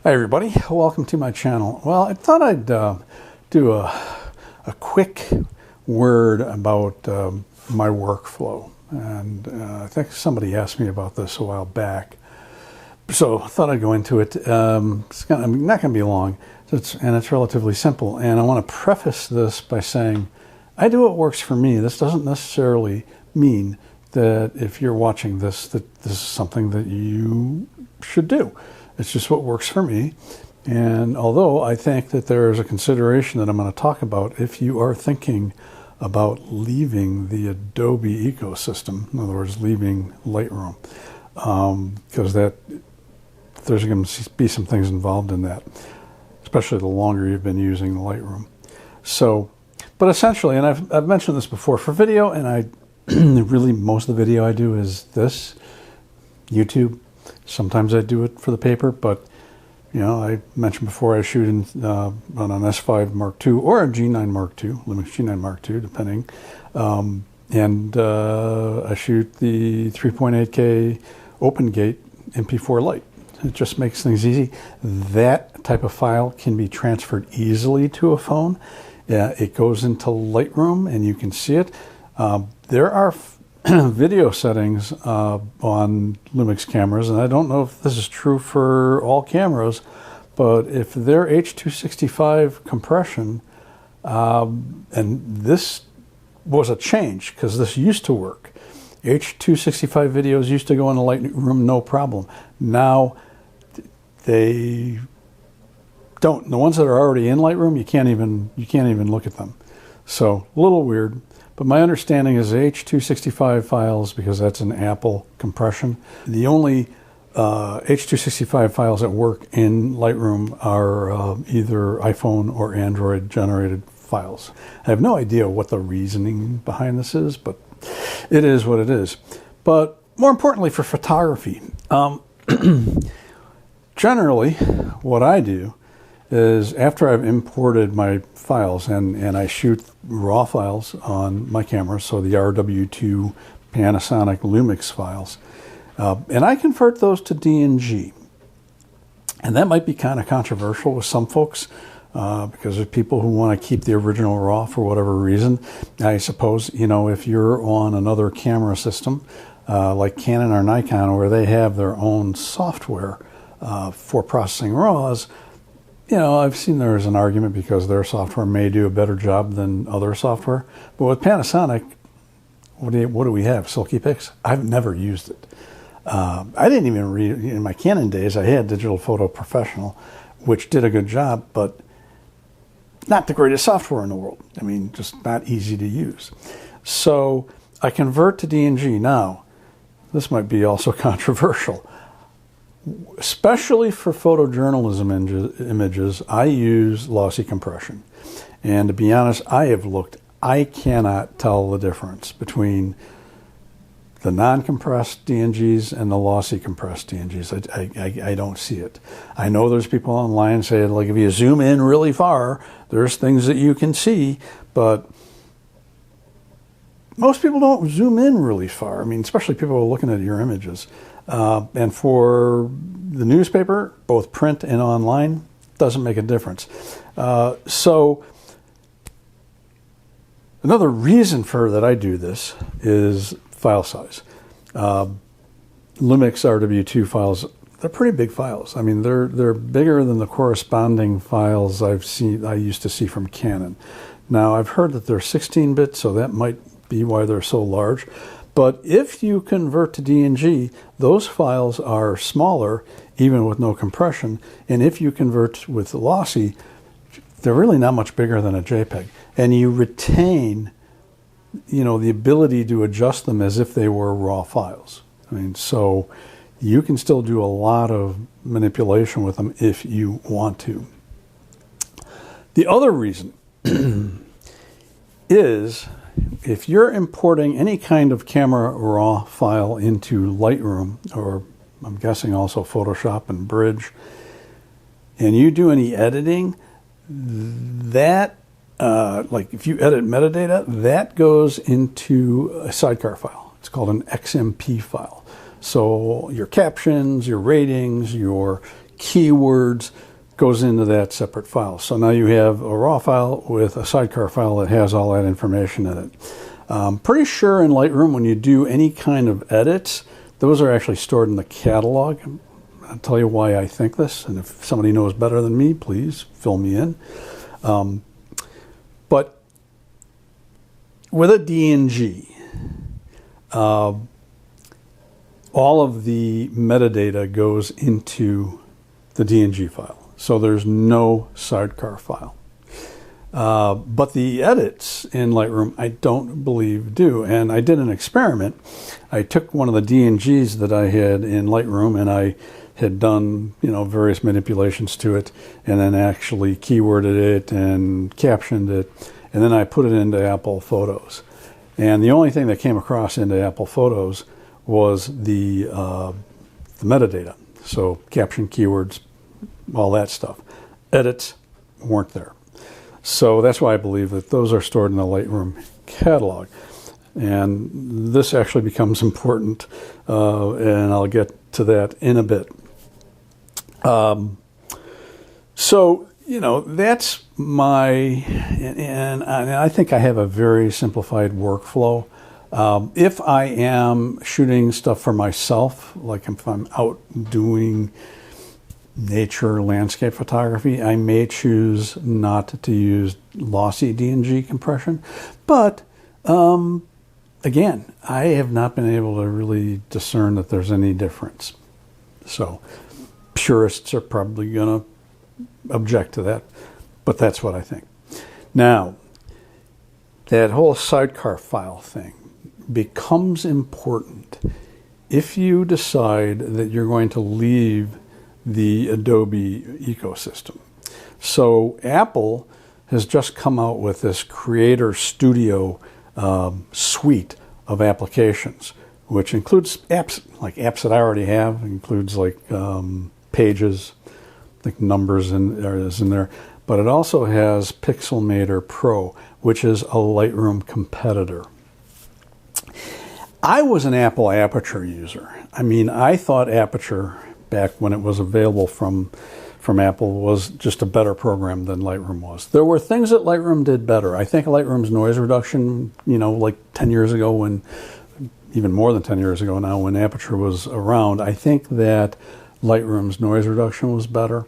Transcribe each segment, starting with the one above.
Hi everybody, welcome to my channel. Well, I thought I'd do a quick word about my workflow, and I think somebody asked me about this a while back, so I thought I'd go into it. It's not going to be long, and it's relatively simple, and I want to preface this by saying I do what works for me. This doesn't necessarily mean that if you're watching this, that this is something that you should do. It's just what works for me. And although I think that there is a consideration that I'm going to talk about if you are thinking about leaving the Adobe ecosystem, in other words, leaving Lightroom, because there's going to be some things involved in that, especially the longer you've been using Lightroom. So, but essentially, and I've mentioned this before for video, and I really most of the video I do is this, YouTube. Sometimes I do it for the paper, but you know, I mentioned before I shoot on an S5 Mark II or a G9 Mark II, Lumix G9 Mark II, depending. And I shoot the 3.8K open gate MP4 Lite. It just makes things easy. That type of file can be transferred easily to a phone. It goes into Lightroom and you can see it. There are video settings on Lumix cameras, and I don't know if this is true for all cameras, but if they're H.265 compression, and this was a change because this used to work. H.265 videos used to go into Lightroom no problem. Now they don't. The ones that are already in Lightroom, you can't even look at them. So a little weird. But my understanding is H.265 files, because that's an Apple compression. The only H.265 files that work in Lightroom are either iPhone or Android generated files. I have no idea what the reasoning behind this is, but it is what it is. But more importantly for photography, generally what I do is after I've imported my files, and I shoot raw files on my camera, so the RW2 Panasonic Lumix files, and I convert those to DNG. And that might be kind of controversial with some folks, because there's people who want to keep the original raw for whatever reason. I suppose, you know, if you're on another camera system, like Canon or Nikon, where they have their own software for processing RAWs, you know, I've seen there's an argument because their software may do a better job than other software. But with Panasonic, what do we have? Silky Pix? I've never used it. I didn't even read it. In my Canon days, I had Digital Photo Professional, which did a good job, but not the greatest software in the world. I mean, just not easy to use. So I convert to DNG. Now, this might be also controversial. Especially for photojournalism images, I use lossy compression. And to be honest, I cannot tell the difference between the non-compressed DNGs and the lossy compressed DNGs. I don't see it. I know there's people online saying, like, if you zoom in really far, there's things that you can see, but most people don't zoom in really far. I mean, especially people who are looking at your images. And for the newspaper, both print and online, doesn't make a difference. So another reason for that I do this is file size. Lumix RW2 files, they're pretty big files. I mean, they're bigger than the corresponding files I used to see from Canon. Now, I've heard that they're 16-bit, so that might be why they're so large. But if you convert to DNG, those files are smaller, even with no compression. And if you convert with lossy, they're really not much bigger than a JPEG. And you retain, you know, the ability to adjust them as if they were raw files. I mean, so you can still do a lot of manipulation with them if you want to. The other reason is, if you're importing any kind of camera raw file into Lightroom, or I'm guessing also Photoshop and Bridge, and you do any editing, that, like if you edit metadata, that goes into a sidecar file. It's called an XMP file. So your captions, your ratings, your keywords goes into that separate file. So now you have a raw file with a sidecar file that has all that information in it. Pretty sure in Lightroom when you do any kind of edits, those are actually stored in the catalog. I'll tell you why I think this, and if somebody knows better than me, please fill me in. But with a DNG, all of the metadata goes into the DNG file. So there's no sidecar file. But the edits in Lightroom, I don't believe do. And I did an experiment. I took one of the DNGs that I had in Lightroom and I had done, various manipulations to it and then actually keyworded it and captioned it. And then I put it into Apple Photos. And the only thing that came across into Apple Photos was the metadata. So caption, keywords, all that stuff. Edits weren't there. So that's why I believe that those are stored in the Lightroom catalog. And this actually becomes important, and I'll get to that in a bit. So, that's and I think I have a very simplified workflow. If I am shooting stuff for myself, like if I'm out doing nature landscape photography, I may choose not to use lossy DNG compression. But again, I have not been able to really discern that there's any difference. So purists are probably going to object to that, but that's what I think. Now, that whole sidecar file thing becomes important if you decide that you're going to leave the Adobe ecosystem. So Apple has just come out with this Creator Studio suite of applications, which includes apps that I already have. It includes Pages, I think Numbers is in there, but it also has Pixelmator Pro, which is a Lightroom competitor. I was an Apple Aperture user. I thought Aperture, back when it was available from Apple, was just a better program than Lightroom was. There were things that Lightroom did better. I think Lightroom's noise reduction, 10 years ago, even more than 10 years ago now, when Aperture was around, I think that Lightroom's noise reduction was better.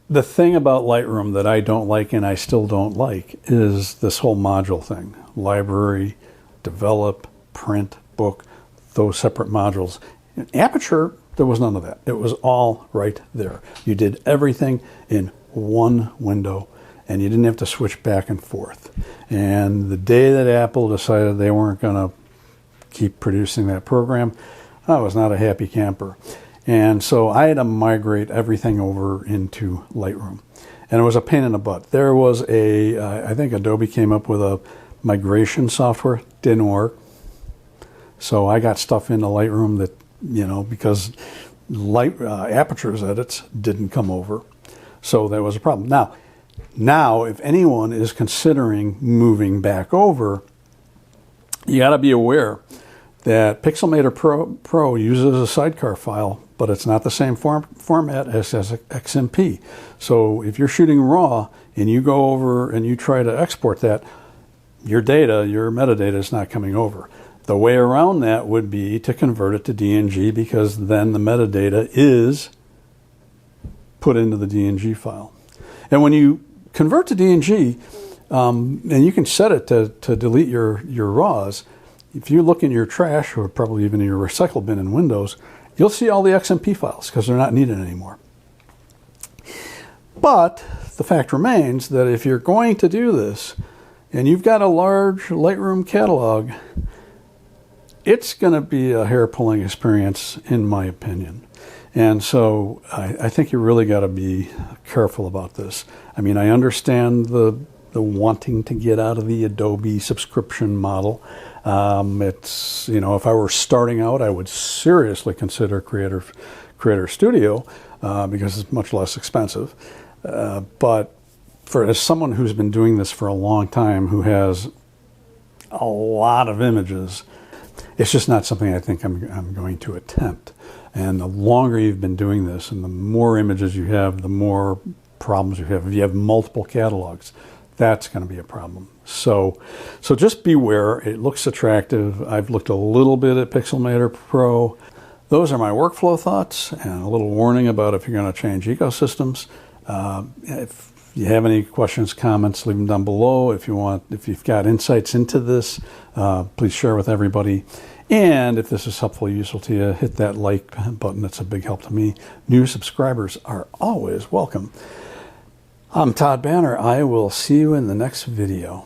The thing about Lightroom that I don't like, and I still don't like, is this whole module thing. Library, develop, print, book, those separate modules. In Aperture, there was none of that. It was all right there. You did everything in one window, and you didn't have to switch back and forth. And the day that Apple decided they weren't going to keep producing that program, I was not a happy camper. And so I had to migrate everything over into Lightroom. And it was a pain in the butt. There was I think Adobe came up with a migration software. Didn't work. So I got stuff into Lightroom that, because Aperture's edits didn't come over. So that was a problem. Now, if anyone is considering moving back over, you got to be aware that Pixelmator Pro uses a sidecar file, but it's not the same format as XMP. So if you're shooting RAW and you go over and you try to export that, your metadata is not coming over. The way around that would be to convert it to DNG, because then the metadata is put into the DNG file. And when you convert to DNG, and you can set it to delete your RAWs, if you look in your trash, or probably even in your recycle bin in Windows, you'll see all the XMP files because they're not needed anymore. But the fact remains that if you're going to do this, and you've got a large Lightroom catalog, it's going to be a hair-pulling experience, in my opinion. And so I think you really got to be careful about this. I understand the wanting to get out of the Adobe subscription model. It's, if I were starting out, I would seriously consider Creator Studio because it's much less expensive. But as someone who's been doing this for a long time, who has a lot of images, it's just not something I think I'm going to attempt. And the longer you've been doing this and the more images you have, the more problems you have. If you have multiple catalogs, that's going to be a problem. So just beware. It looks attractive. I've looked a little bit at Pixelmator Pro. Those are my workflow thoughts, and a little warning about if you're going to change ecosystems. If you have any questions, comments, leave them down below. If you've got insights into this, please share with everybody. And if this is helpful, useful to you, hit that like button. It's a big help to me. New subscribers are always welcome. I'm Todd Banner. I will see you in the next video.